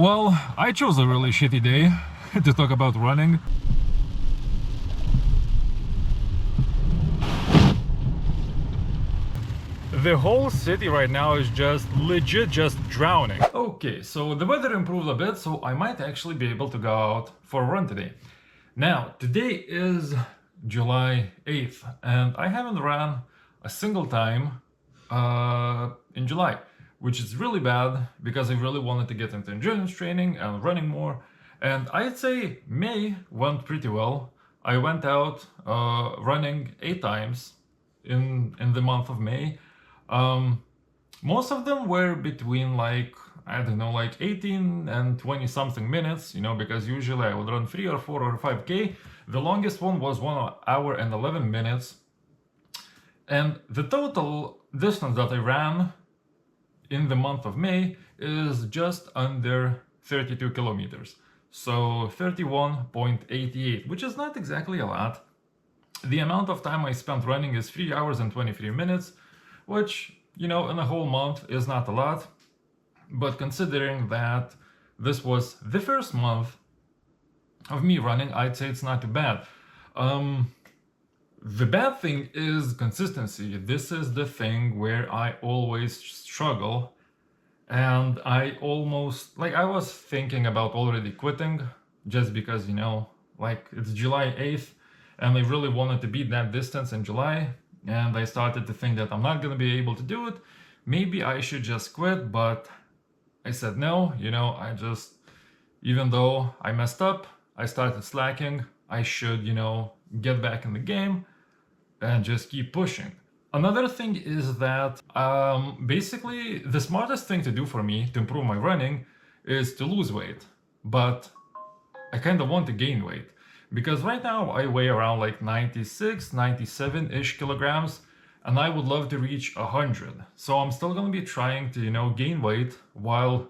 Well, I chose a really shitty day to talk about running. The whole city right now is just legit just drowning. Okay, so the weather improved a bit, so I might actually be able to go out for a run today. Now, today is July 8th, and I haven't ran a single time in July, which is really bad because I really wanted to get into endurance training and running more. And I'd say May went pretty well. I went out running 8 times in the month of May. Most of them were between like, I don't know, like 18 and 20 something minutes, you know, because usually I would run 3 or 4 or 5K. The longest one was 1 hour and 11 minutes. And the total distance that I ran in the month of May is just under 32 kilometers. So 31.88, which is not exactly a lot. The amount of time I spent running is 3 hours and 23 minutes, which, you know, in a whole month is not a lot. But considering that this was the first month of me running, I'd say it's not too bad. The bad thing is consistency. This is the thing where I always struggle. And I almost, like, I was thinking about already quitting just because, you know, like, it's July 8th and I really wanted to beat that distance in July. And I started to think that I'm not going to be able to do it. Maybe I should just quit, but I said no, you know, even though I messed up, I started slacking, I should, you know, get back in the game and just keep pushing. Another thing is that basically the smartest thing to do for me to improve my running is to lose weight. But I kind of want to gain weight. Because right now I weigh around like 96, 97-ish kilograms, and I would love to reach 100. So I'm still going to be trying to, you know, gain weight while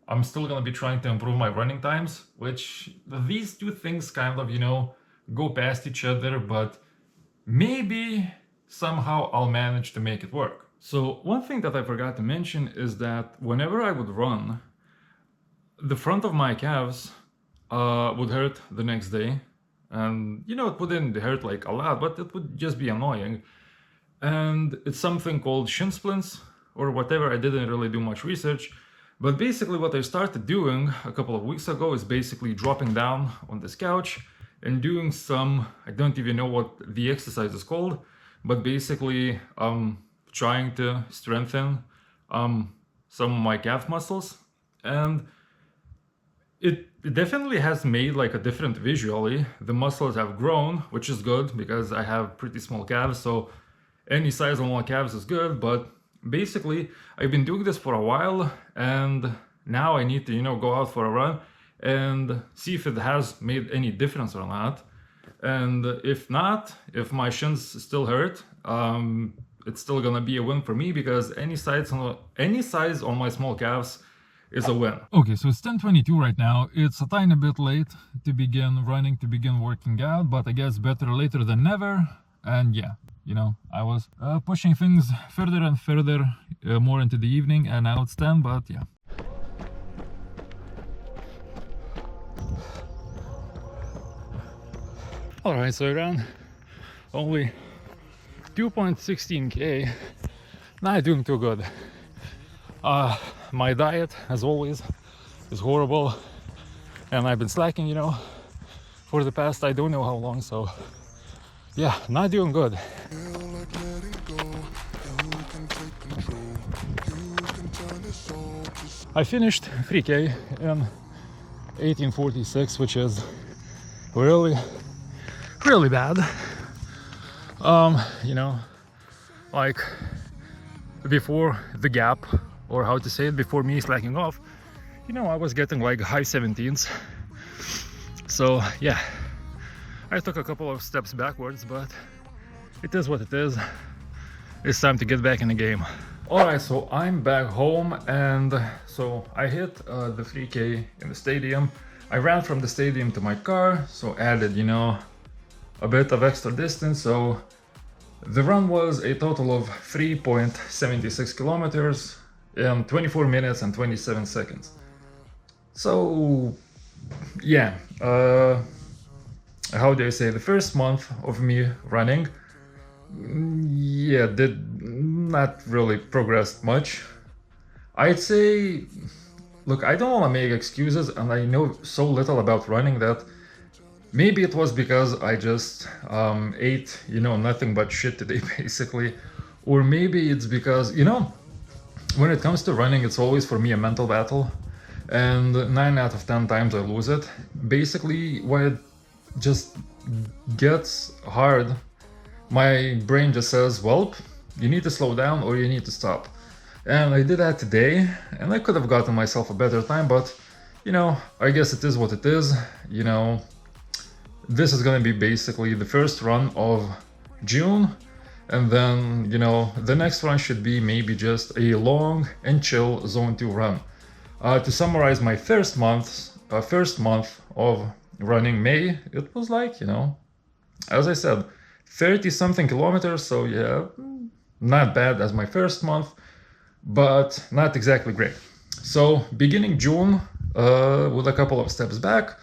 I'm still going to be trying to improve my running times, which these two things kind of, you know, go past each other, but maybe somehow I'll manage to make it work. So one thing that I forgot to mention is that whenever I would run, the front of my calves would hurt the next day. And, you know, it wouldn't hurt like a lot, but it would just be annoying. And it's something called shin splints or whatever. I didn't really do much research. But basically what I started doing a couple of weeks ago is basically dropping down on this couch and doing some, I don't even know what the exercise is called, but basically trying to strengthen some of my calf muscles. And it definitely has made like a difference visually. The muscles have grown, which is good because I have pretty small calves, so any size on my calves is good. But basically I've been doing this for a while, and now I need to, you know, go out for a run and see if it has made any difference or not. And if not, if my shins still hurt, it's still gonna be a win for me, because any size on my small calves is a win. Okay, so it's 10:22 right now. It's a tiny bit late to begin running, to begin working out, but I guess better later than never. And yeah, you know, I was pushing things further and further more into the evening, and now it's 10, but yeah. Alright, so I ran only 2.16k, not doing too good. My diet, as always, is horrible, and I've been slacking, you know, for the past I don't know how long, so yeah, not doing good. I finished 3k in 1846, which is really bad. You know, like before the gap, or how to say it, before me slacking off, you know, I was getting like high 17s. So yeah, I took a couple of steps backwards, but it is what it is. It's time to get back in the game. Alright, so I'm back home, and so I hit the 3k in the stadium. I ran from the stadium to my car, so added, you know, a bit of extra distance. So the run was a total of 3.76 kilometers in 24 minutes and 27 seconds. So yeah, how do I say, the first month of me running, yeah, did not really progressed much. I'd say, look, I don't want to make excuses, and I know so little about running that maybe it was because I just ate, nothing but shit today, basically. Or maybe it's because, when it comes to running, it's always for me a mental battle. And 9 out of 10 times I lose it. Basically, when it just gets hard, my brain just says, well, you need to slow down or you need to stop. And I did that today, and I could have gotten myself a better time, but, I guess it is what it is. This is gonna be basically the first run of June, and then, the next run should be maybe just a long and chill Zone 2 run. To summarize my first month of running, May, it was like, as I said, 30 something kilometers, so yeah, not bad as my first month, but not exactly great. So beginning June, with a couple of steps back,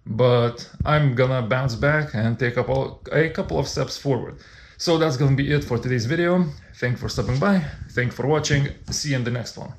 but I'm gonna bounce back and take a couple of steps forward. So that's gonna be it for today's video. Thank you for stopping by, thank you for watching, see you in the next one.